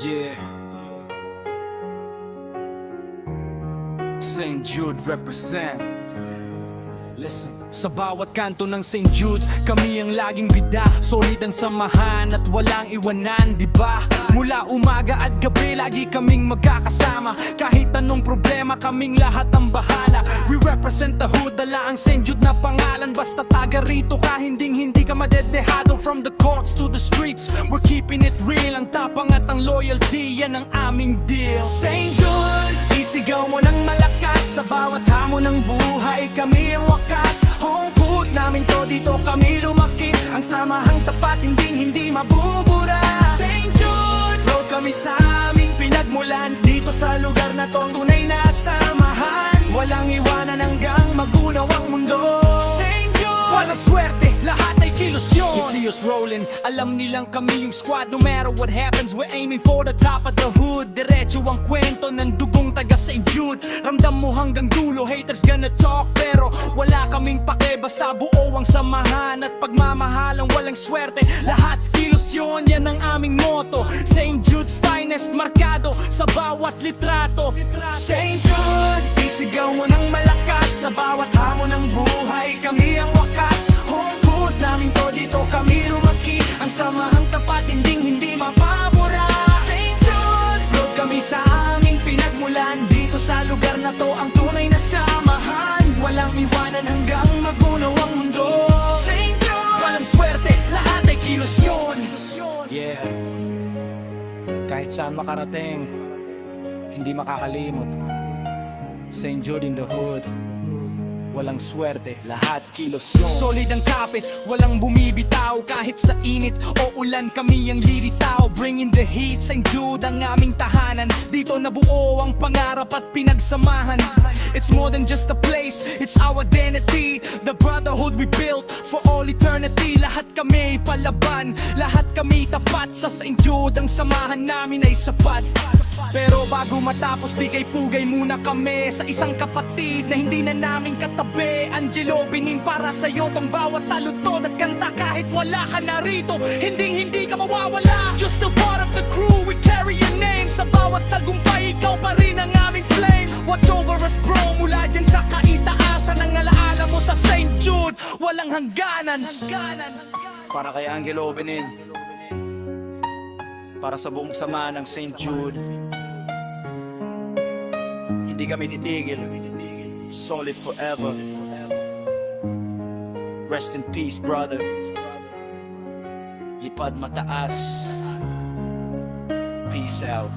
Yeah. St. Jude represent. Listen. Sa bawat kanto ng St. Jude, kami ang laging bida. Solid ang samahan at walang iwanan, diba? Mula umaga at gabi, lagi kaming magkakasama. Kahit anong problema, kaming lahat ang bahala. We represent the hood, dala ang St. Jude na pangalan. Basta taga rito ka, hindi ka madedehado. From the courts to the streets, we're keeping it real. Ang tapang at ang loyalty, yan ang aming deal. St. Jude, isigaw mo ng malakas. Sa bawat hamon ng buhay, kami ang wakas. Home namin to, dito kami lumaki. Ang samahang tapat, hindi mabubura. St. Jude, road kami sa aming pinagmulan. Dito sa lugar na to, tunay na samahan. Walang iwanan hanggang magunaw ang mundo. St. Jude, walang swerte, lahat ay kilos yun. You see us rolling, alam nilang kami yung squad. No matter what happens, we're aiming for the top of the hood. Diretso ang kwento ng dugong taga St. Jude. Ramdam mo hanggang dulo, haters gonna talk, pero wala kaming pake, basta buo ang samahan. At pagmamahalang walang swerte, lahat kilos yun, yan ang aming motto. St. Jude's finest, markado sa bawat litrato. St. Jude, isigaw mo ng malakas. Sa bawat hamon ng buhay, kami ang wakas. Homewood namin to, dito kami lumaki. Ang samahang tapat, hindi mapabura. St. Jude, proud kami sa aming pinagmulan. Dito sa lugar na to, ang tunay na samahan. Walang iwanan hanggang magunaw ang mundo. St. Jude, walang swerte, lahat ay kilos yun. Yeah. Kahit saan makarating, hindi makakalimot. St. Jude in the hood. Walang swerte, lahat kilos yun. Solid ang kapit, walang bumibitaw. Kahit sa init o ulan, kami ang lilitaw. Bringing the heat, St. Jude ang aming tahanan. Dito nabuo ang pangarap at pinagsamahan. It's more than just a place, it's our identity. The brotherhood we built for all eternity. Lahat kami palaban, lahat kami tapat. Sa St. Jude ang samahan namin ay sapat. Pero bago matapos, bigay-pugay muna kami sa isang kapatid na hindi na namin katabi. Angelo, binin para sa'yo tong bawat talutod at kanta kahit wala ka na rito. Hindi ka mawawala. You're still part of the crew, we carry your name. Sa bawat tagumpay, ikaw pa rin ang aming flame. Watch over us bro, mula dyan sa kaitaasan. Ang alaala mo sa St. Jude, walang hangganan. Para kay Angelo, binin, para sa buong sama ng St. Jude. Hindi kami titigil, solid forever. Rest in peace, brother. Lipad mataas. Peace out.